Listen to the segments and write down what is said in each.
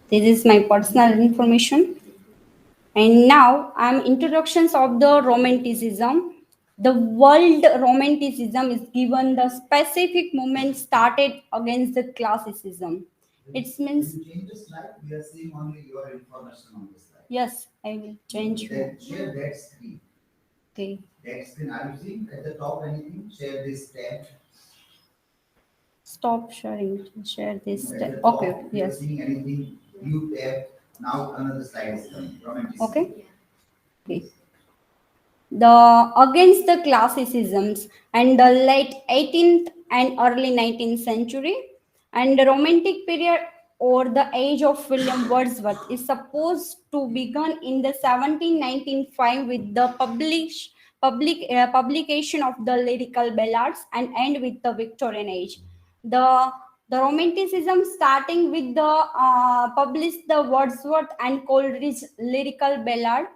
This is my personal information. And now I'm introductions of the Romanticism. The world Romanticism is given the specific movement started against the classicism. It means. When you change the slide, we are seeing only your information on the slide. Yes, I will change. Then share that screen. Okay. That screen, are you seeing at the top anything? Share this tab. Stop sharing. Share this. At the top, Okay. you are Yes. seeing anything? New tab. Now another slide is coming. Romanticism. Okay. Okay. The against the classicisms and the late 18th and early 19th century and the romantic period or the age of William Wordsworth is supposed to begin in the 1795 with the publication of the lyrical ballads and end with the Victorian age. The romanticism starting with the published the Wordsworth and Coleridge lyrical ballad,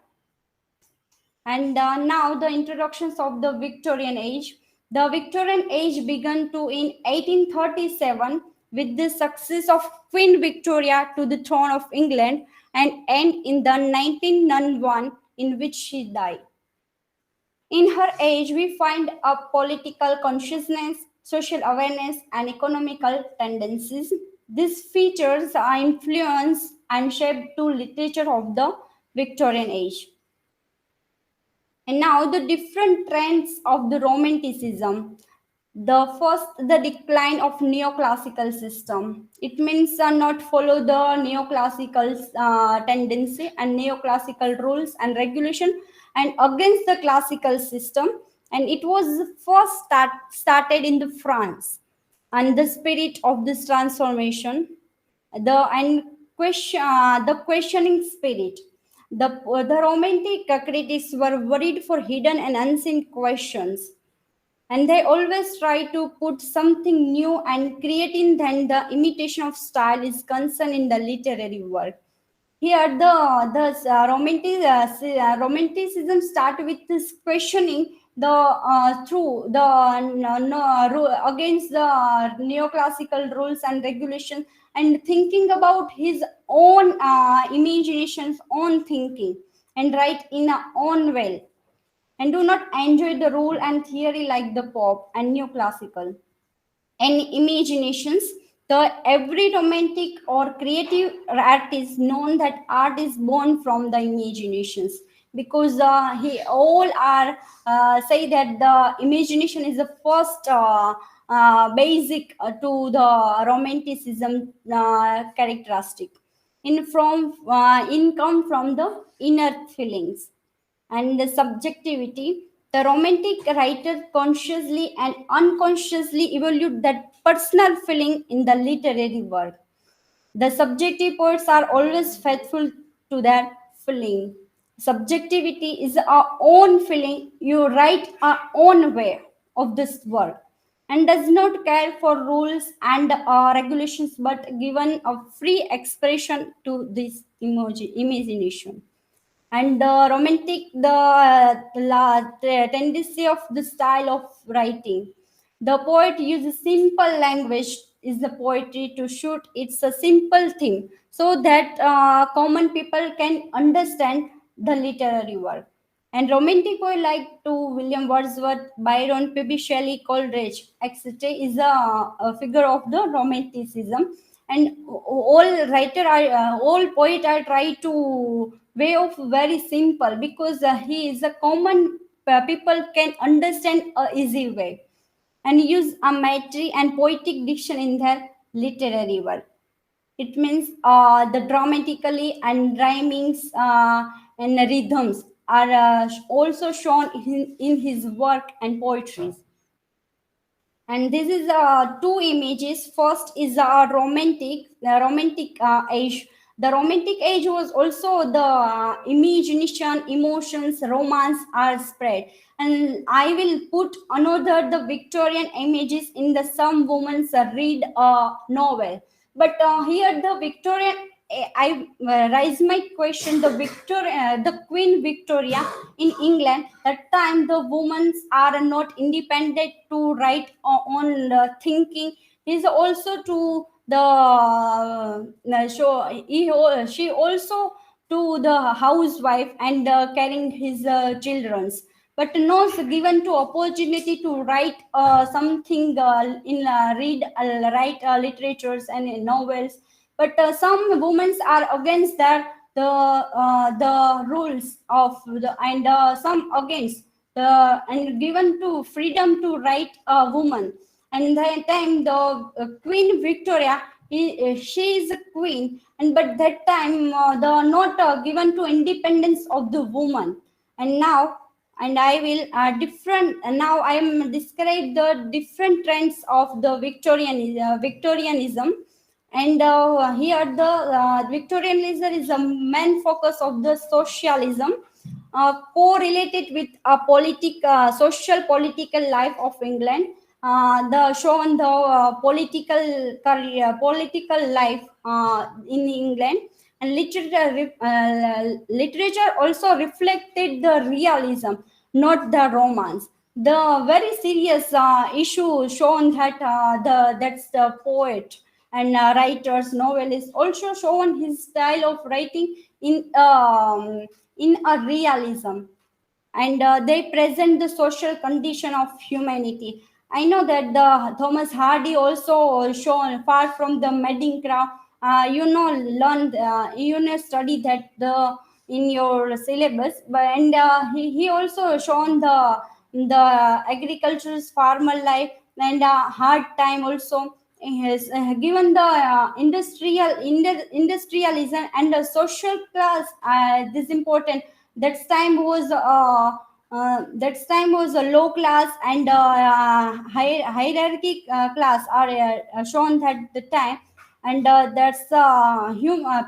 and now the introductions of the Victorian age. The Victorian age began to in 1837 with the success of Queen Victoria to the throne of England and end in the 1901 in which she died. In her age, we find a political consciousness, social awareness, and economical tendencies. These features are influenced and shaped to literature of the Victorian age. And now the different trends of the Romanticism. The first, the decline of neoclassical system. It means not follow the neoclassical tendency and neoclassical rules and regulation and against the classical system. And it was first started in the France. And the spirit of this transformation, the questioning spirit. The romantic critics were worried for hidden and unseen questions, and they always try to put something new and creating than the imitation of style is concerned in the literary work. Here, romanticism start with this questioning the through the against the neoclassical rules and regulations and thinking about his own imaginations, own thinking, and write in a own way, and do not enjoy the rule and theory like the pop and neoclassical and imaginations. The every romantic or creative artist known that art is born from the imaginations, because he all are say that the imagination is the first basic to the romanticism characteristic in come from the inner feelings and the subjectivity. The romantic writer consciously and unconsciously evaluate that personal feeling in the literary work. The subjective poets are always faithful to their feeling. Subjectivity is our own feeling. You write our own way of this work and does not care for rules and regulations but given a free expression to this imagination. And the romantic the tendency of the style of writing, the poet uses simple language is the poetry to shoot it's a simple thing so that common people can understand the literary work. And romantic poet like to William Wordsworth, Byron, P.B. Shelley, Coleridge, etc. is a figure of the romanticism. And all poet are try to way of very simple because he is a common people can understand a easy way and use a metric and poetic diction in their literary work. It means the dramatically and rhymings and rhythms are also shown in his work and poetry. And this is two images. First is a romantic age. The romantic age was also the imagination, emotions, romance are spread. And I will put another the Victorian images in the some women's read a novel. But here the Victorian, I raise my question. The Queen Victoria in England, that time the women are not independent to write on thinking. Is also to she also to the housewife and carrying his children's, but no given to opportunity to write something in read write literatures and novels. But some women are against that the rules of the, and some against the, and given to freedom to write a woman. And that time the Queen Victoria, she is a queen, and but that time the not given to independence of the woman. And now, and I will different now I am describe the different trends of the Victorianism. And here the Victorianism is a main focus of the socialism, correlated with a social political life of England. The shown the political career, political life in England. And literature also reflected the realism, not the romance. The very serious issue shown that that's the poet and writers, novelists also shown his style of writing in a realism. And they present the social condition of humanity. I know that the Thomas Hardy also shown far from the madding crowd. Learn study that the in your syllabus, but and he also shown the agriculture's farmer life and hard time also. He has given the industrialism and the social class. This important. That time was a low class and hierarchy class are shown at the time. And that's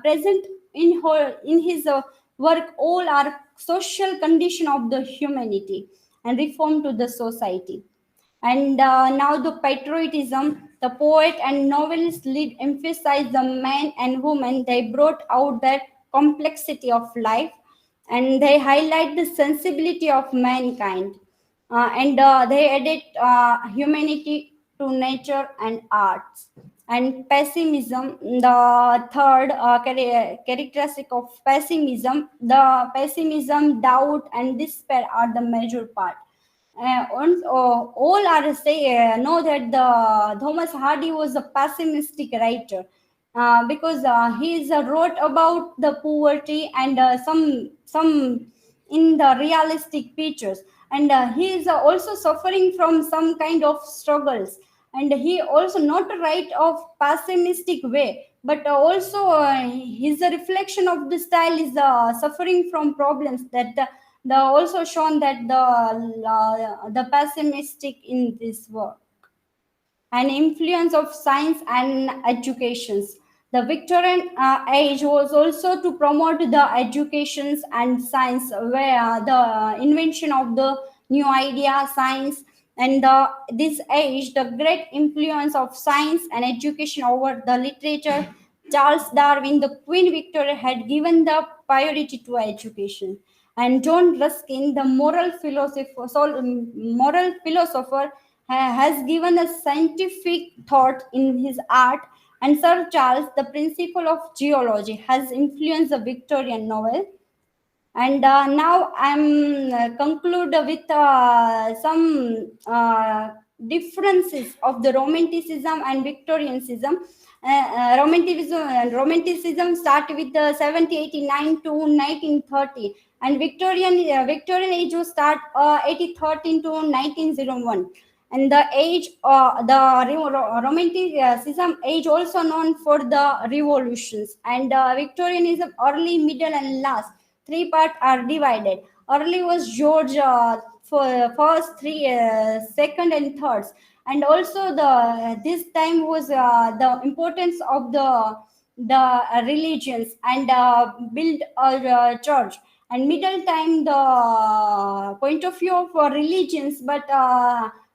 present in his work. All are social condition of the humanity and reform to the society. And now the patriotism, the poet and novelist lead emphasize the man and woman. They brought out that complexity of life, and they highlight the sensibility of mankind. And they added humanity to nature and arts. And pessimism, the third characteristic of pessimism, the pessimism, doubt, and despair are the major part. All are say know that the Thomas Hardy was a pessimistic writer, because he is wrote about the poverty and some in the realistic pictures. And he is also suffering from some kind of struggles. And he also not write of pessimistic way, but also his reflection of the style is suffering from problems that the also shown that the pessimistic in this work. And influence of science and educations. The Victorian age was also to promote the educations and science, where the invention of the new idea, science, and this age, the great influence of science and education over the literature. Charles Darwin, the Queen Victoria had given the priority to education. And John Ruskin, the moral philosopher, has given a scientific thought in his art. And Sir Charles, the principle of geology, has influenced the Victorian novel. And now I'm conclude with some differences of the Romanticism and Victorianism. Romanticism start with the 1789 to 1930, and Victorian age was start 1813 to 1901. And the age Romanticism age also known for the revolutions. And Victorianism early, middle, and last. Three part are divided. Early was George for first, three, second, and thirds. And also the this time was the importance of the religions and build a church. And middle time, the point of view of religions, but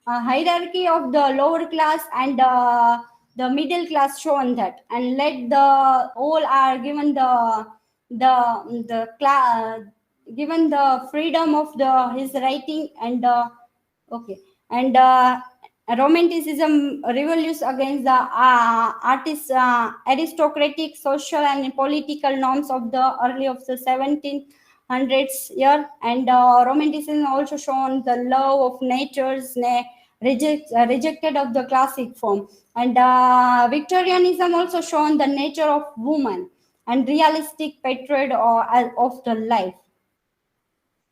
hierarchy of the lower class and the middle class shown that. And let the all are given given the freedom of the his writing. And okay. And Romanticism rebels against the aristocratic, social, and political norms of the early of the 1700s year. And Romanticism also shown the love of nature's rejected of the classic form. And Victorianism also shown the nature of woman and realistic portrait of the life.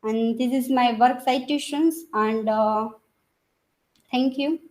And this is my work citations. And thank you.